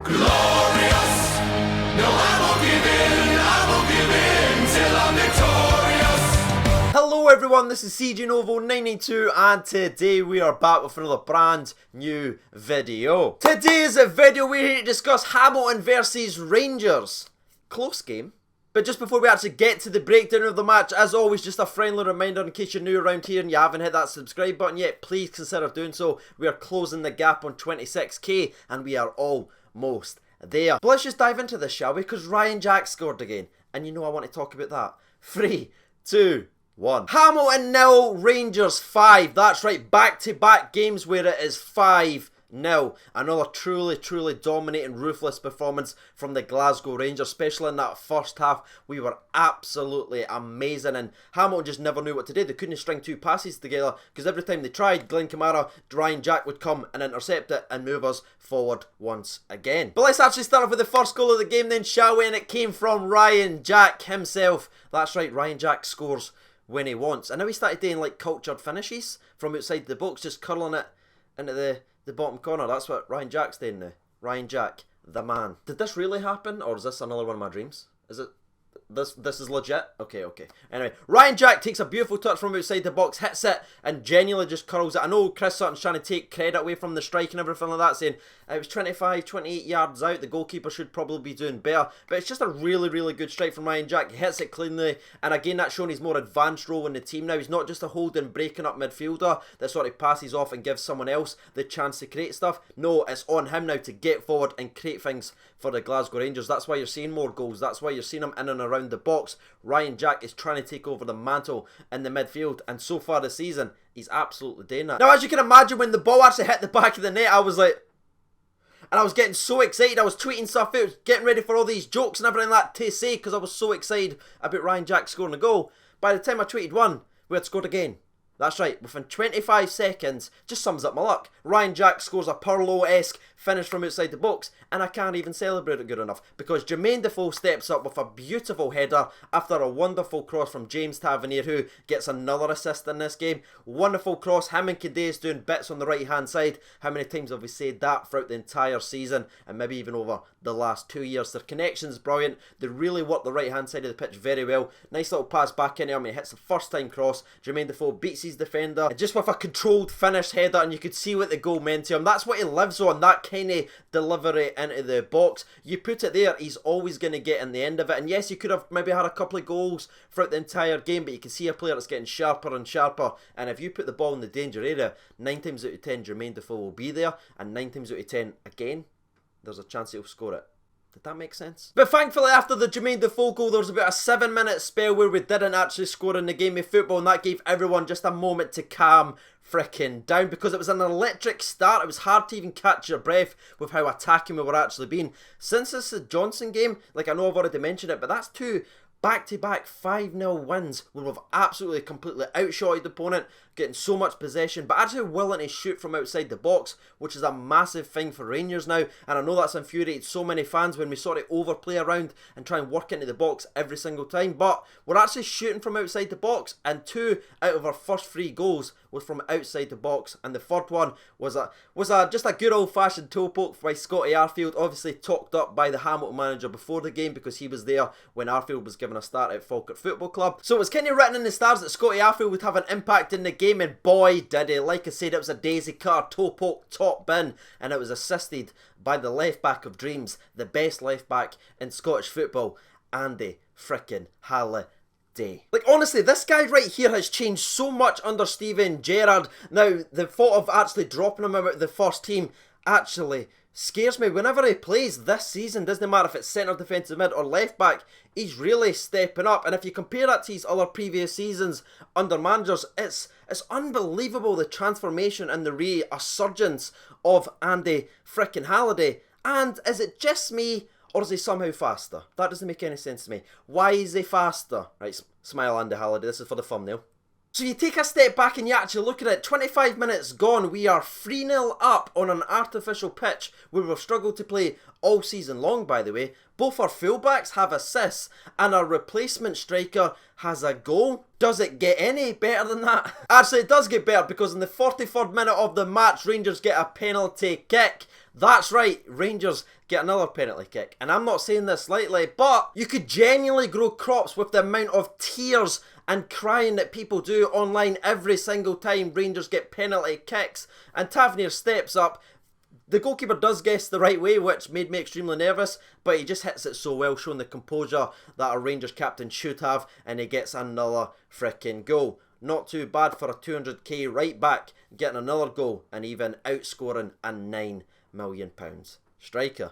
Glorious. No, I won't give in till I'm victorious. Hello everyone, this is CJ Novo 992 and today we are back with another brand new video. Today is a video we're here to discuss Hamilton versus Rangers. Close game. But just before we actually get to the breakdown of the match, as always, just a friendly reminder in case you're new around here and you haven't hit that subscribe button yet, please consider doing so. We are closing the gap on 26k and we are almost there. But let's just dive into this, shall we? Because Ryan Jack scored again. And you know I want to talk about that. 3, 2, 1. Hamilton 0, Rangers 5. That's right, back-to-back games where it is 5-0. Another truly dominating, ruthless performance from the Glasgow Rangers, especially in that first half. We were absolutely amazing and Hamilton just never knew what to do. They couldn't string two passes together because every time they tried, Glenn Kamara, Ryan Jack would come and intercept it and move us forward once again. But let's actually start off with the first goal of the game then, shall we? And it came from Ryan Jack himself. That's right, Ryan Jack scores when he wants. And now he started doing like cultured finishes from outside the box, just curling it into the bottom corner. That's what Ryan Jack's doing now. Ryan Jack, the man. Did this really happen, or is this another one of my dreams? Is it? This is legit? Okay. Anyway, Ryan Jack takes a beautiful touch from outside the box, hits it, and genuinely just curls it. I know Chris Sutton's trying to take credit away from the strike and everything like that, saying it was 25, 28 yards out. The goalkeeper should probably be doing better. But it's just a really good strike from Ryan Jack. He hits it cleanly, and again, that's showing his more advanced role in the team now. He's not just a holding, breaking up midfielder that sort of passes off and gives someone else the chance to create stuff. No, it's on him now to get forward and create things for the Glasgow Rangers. That's why you're seeing more goals. That's why you're seeing him in and around the box. Ryan Jack is trying to take over the mantle in the midfield, and so far this season, he's absolutely doing that. Now, as you can imagine, when the ball actually hit the back of the net, I was like, and I was getting so excited. I was tweeting stuff out, getting ready for all these jokes and everything like that to say, because I was so excited about Ryan Jack scoring a goal. By the time I tweeted one, we had scored again. That's right, within 25 seconds, just sums up my luck. Ryan Jack scores a Pirlo-esque finish from outside the box, and I can't even celebrate it good enough because Jermaine Defoe steps up with a beautiful header after a wonderful cross from James Tavernier, who gets another assist in this game. Wonderful cross, him and Cade's doing bits on the right hand side. How many times have we said that throughout the entire season and maybe even over the last 2 years? Their connection's brilliant. They really work the right hand side of the pitch very well. Nice little pass back into him. He hits the first time cross. Jermaine Defoe beats his defender just with a controlled finish header, and you could see what the goal meant to him. That's what he lives on, that kind of delivery into the box. You put it there, he's always going to get in the end of it. And yes, you could have maybe had a couple of goals throughout the entire game, but you can see a player that's getting sharper and sharper. And if you put the ball in the danger area, 9 times out of 10 Jermaine Defoe will be there, and 9 times out of 10 again, there's a chance he'll score it. Did that make sense? But thankfully, after the Jermaine Defoe goal, there was about a 7-minute spell where we didn't actually score in the game of football, and that gave everyone just a moment to calm freaking down, because it was an electric start. It was hard to even catch your breath with how attacking we were actually being. Since this is Johnson game, like I know I've already mentioned it, but that's two back-to-back 5-0 wins where we've absolutely completely outshot the opponent, getting so much possession, but actually willing to shoot from outside the box, which is a massive thing for Rangers now. And I know that's infuriated so many fans when we sort of overplay around and try and work into the box every single time, but we're actually shooting from outside the box, and 2 out of our first 3 goals was from outside the box, and the third one was just a good old-fashioned toe poke by Scotty Arfield, obviously talked up by the Hamilton manager before the game because he was there when Arfield was given a start at Falkirk Football Club. So it was kind of written in the stars that Scotty Arfield would have an impact in the game, and boy did he. Like I said, it was a daisy cutter, toe poke, top bin, and it was assisted by the left back of dreams, the best left back in Scottish football, Andy frickin' Halliday. Like, honestly, this guy right here has changed so much under Steven Gerrard. Now, the thought of actually dropping him out of the first team actually scares me. Whenever he plays this season, doesn't matter if it's centre defensive mid or left back, he's really stepping up. And if you compare that to his other previous seasons under managers, it's unbelievable, the transformation and the resurgence of Andy frickin' Halliday. And is it just me, or is he somehow faster? That doesn't make any sense to me. Why is he faster? Right, smile Andy Halliday, this is for the thumbnail. So you take a step back and you actually look at it, 25 minutes gone, we are 3-0 up on an artificial pitch where we've struggled to play all season long, by the way. Both our fullbacks have assists and our replacement striker has a goal. Does it get any better than that? Actually, it does get better because in the 43rd minute of the match, Rangers get a penalty kick. That's right, Rangers get another penalty kick. And I'm not saying this lightly, but you could genuinely grow crops with the amount of tears and crying that people do online every single time Rangers get penalty kicks. And Tavernier steps up. The goalkeeper does guess the right way, which made me extremely nervous, but he just hits it so well, showing the composure that a Rangers captain should have, and he gets another freaking goal. Not too bad for a 200k right back, getting another goal and even outscoring a £9 million striker.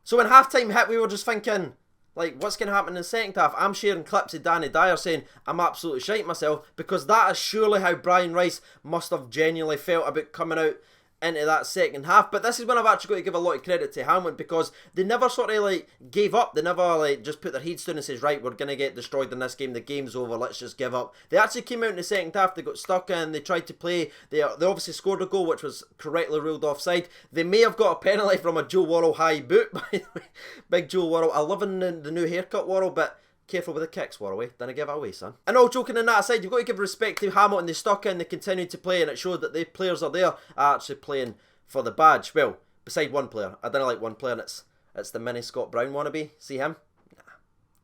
So when half-time hit, we were just thinking, like, what's going to happen in the second half? I'm sharing clips of Danny Dyer saying, I'm absolutely shite myself, because that is surely how Brian Rice must have genuinely felt about coming out into that second half. But this is when I've actually got to give a lot of credit to Hamilton, because they never sort of like gave up. They never like just put their heads down and says, right, we're going to get destroyed in this game, the game's over, let's just give up. They actually came out in the second half, they got stuck in, they tried to play, they obviously scored a goal which was correctly ruled offside. They may have got a penalty from a Joe Worrell high boot, by the way. Big Joe Worrell. I love the new haircut, Worrell, but careful with the kicks, Warraway. Didn't give it away, son. And all joking on that aside, you've got to give respect to Hamilton. They stuck in, they continued to play, and it showed that the players are there are actually playing for the badge. Well, beside one player. I didn't like one player, and it's the mini Scott Brown wannabe. See him? Nah,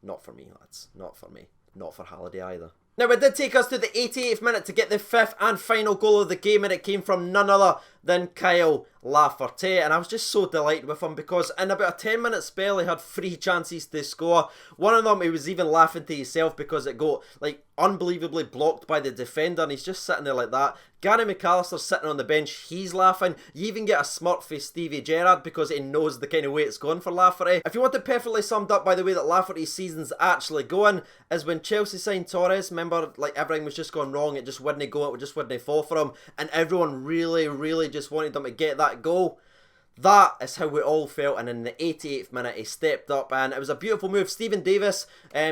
not for me, lads. Not for me. Not for Halliday either. Now, it did take us to the 88th minute to get the 5th and final goal of the game, and it came from none other than Kyle Lafferty, and I was just so delighted with him because in about a 10-minute spell he had 3 chances to score. One of them he was even laughing to himself because it got like unbelievably blocked by the defender, and he's just sitting there like that. Gary McAllister's sitting on the bench, he's laughing. You even get a smirk for Stevie Gerrard because he knows the kind of way it's going for Lafferty. If you want it perfectly summed up by the way that Lafferty's season's actually going, is when Chelsea signed Torres, remember, like everything was just going wrong, it just wouldn't go, it just wouldn't fall for him, and everyone really just wanted him to get that goal. That is how we all felt, and in the 88th minute he stepped up and it was a beautiful move. Stephen Davis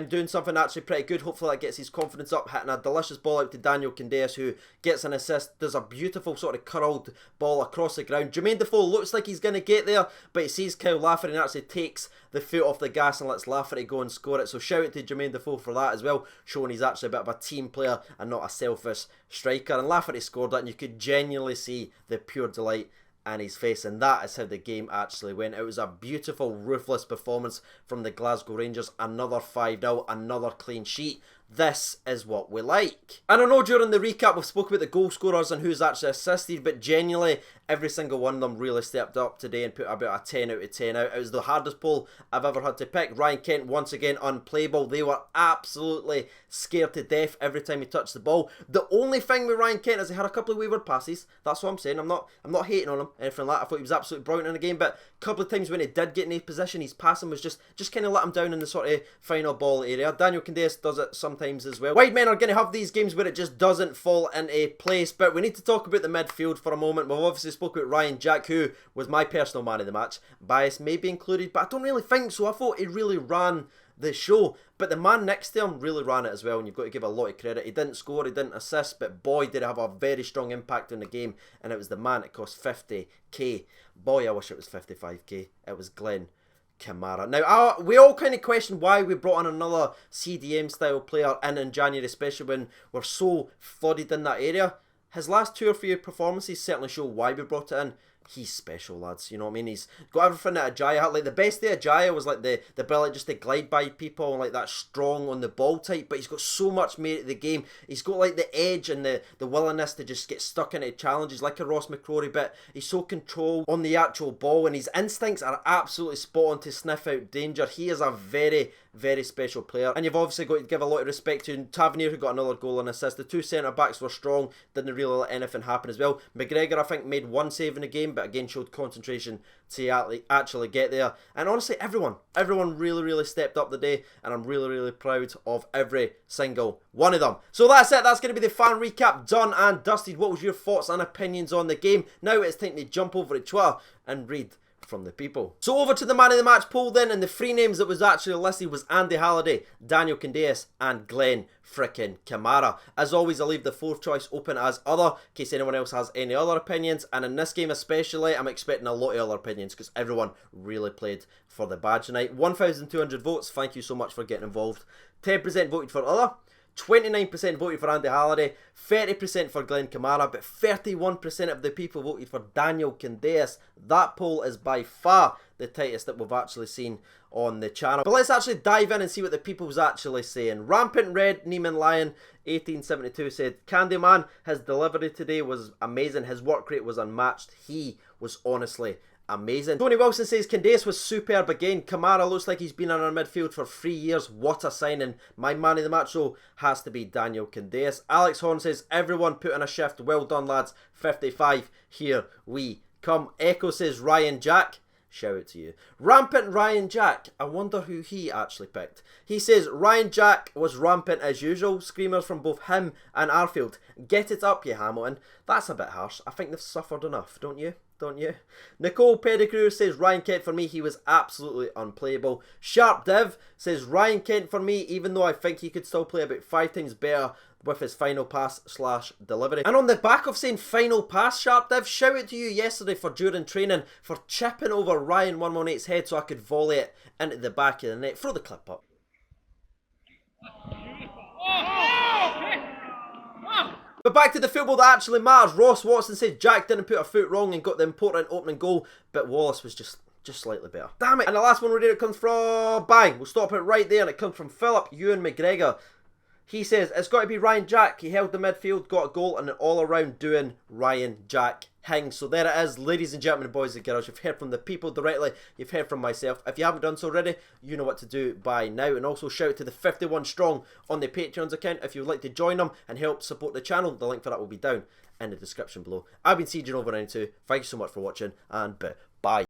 doing something actually pretty good. Hopefully that gets his confidence up, hitting a delicious ball out to Daniel Candeias, who gets an assist. There's a beautiful sort of curled ball across the ground. Jermaine Defoe looks like he's going to get there, but he sees Kyle Lafferty and actually takes the foot off the gas and lets Lafferty go and score it. So shout out to Jermaine Defoe for that as well, showing he's actually a bit of a team player and not a selfish striker. And Lafferty scored it, and you could genuinely see the pure delight in his face, and that is how the game actually went. It was a beautiful, ruthless performance from the Glasgow Rangers. Another 5-0, another clean sheet. This is what we like. And I know during the recap we've spoken about the goal scorers and who's actually assisted, but genuinely every single one of them really stepped up today and put about a 10 out of 10 out. It was the hardest poll I've ever had to pick. Ryan Kent once again unplayable. They were absolutely scared to death every time he touched the ball. The only thing with Ryan Kent is he had a couple of wayward passes. That's what I'm saying. I'm not hating on him, anything like that. I thought he was absolutely brilliant in the game, but a couple of times when he did get in a position, his passing was just kind of let him down in the sort of final ball area. Daniel Candeias does it sometimes as well. Wide men are going to have these games where it just doesn't fall into place, but we need to talk about the midfield for a moment. We've obviously spoke about Ryan Jack, who was my personal man of the match. Bias may be included, but I don't really think so. I thought he really ran the show, but the man next to him really ran it as well, and you've got to give a lot of credit. He didn't score, he didn't assist, but boy did it have a very strong impact on the game, and it was the man that cost 50k. Boy, I wish it was 55k. It was Glenn Kamara. Now, we all kind of question why we brought on another CDM style player in January, especially when we're so flooded in that area. His last 2 or 3 performances certainly show why we brought it in. He's special, lads, you know what I mean? He's got everything that Ajayi had. Like, the best day of Ajayi was like the ability just to glide by people and like that strong on the ball type, but he's got so much made at the game. He's got like the edge and the willingness to just get stuck into challenges like a Ross McCrory, but he's so controlled on the actual ball, and his instincts are absolutely spot on to sniff out danger. He is a very special player, and you've obviously got to give a lot of respect to Tavernier, who got another goal and assist. The 2 centre backs were strong, didn't really let anything happen as well. McGregor, I think, made 1 save in the game, but again showed concentration to actually get there. And honestly, everyone really stepped up the day, and I'm really proud of every single one of them. So that's it. That's going to be the fan recap done and dusted. What was your thoughts and opinions on the game? Now it's time to jump over to Twitter and read from the people. So over to the man of the match poll then, and the three names that was actually listed was Andy Halliday, Daniel Candeas and Glenn frickin' Kamara. As always, I leave the fourth choice open as other, in case anyone else has any other opinions, and in this game especially, I'm expecting a lot of other opinions because everyone really played for the badge tonight. 1,200 votes, thank you so much for getting involved. 10% voted for other, 29% voted for Andy Halliday, 30% for Glenn Kamara, but 31% of the people voted for Daniel Candeas. That poll is by far the tightest that we've actually seen on the channel. But let's actually dive in and see what the people's actually saying. Rampant Red, Neiman Lion, 1872 said, Candyman, his delivery today was amazing. His work rate was unmatched. He was honestly amazing. Tony Wilson says Candace was superb again. Kamara looks like he's been in our midfield for 3 years. What a signing. My man of the match though has to be Daniel Candace. Alex Horn says everyone put in a shift. Well done lads. 55. Here we come. Echo says Ryan Jack. Shout out to you. Rampant Ryan Jack. I wonder who he actually picked. He says Ryan Jack was rampant as usual. Screamers from both him and Arfield. Get it up, you Hamilton. That's a bit harsh. I think they've suffered enough, don't you? Don't you? Nicole Pettigrew says Ryan Kent for me, he was absolutely unplayable. Sharp Div says Ryan Kent for me, even though I think he could still play about 5 times better with his final pass / delivery. And on the back of saying final pass, Sharp Div, shout out to you yesterday for during training for chipping over Ryan 118's head so I could volley it into the back of the net. Throw the clip up. But back to the football that actually matters. Ross Watson said Jack didn't put a foot wrong and got the important opening goal, but Wallace was just slightly better. Damn it. And the last one we're doing, it comes from, bang, we'll stop it right there, and it comes from Philip Ewan McGregor. He says, it's got to be Ryan Jack. He held the midfield, got a goal, and an all-around doing Ryan Jack Hing. So there it is, ladies and gentlemen, boys and girls. You've heard from the people directly. You've heard from myself. If you haven't done so already, you know what to do by now. And also shout out to the 51 strong on the Patreon's account. If you would like to join them and help support the channel, the link for that will be down in the description below. I've been CJ over 92. Thank you so much for watching, and bye.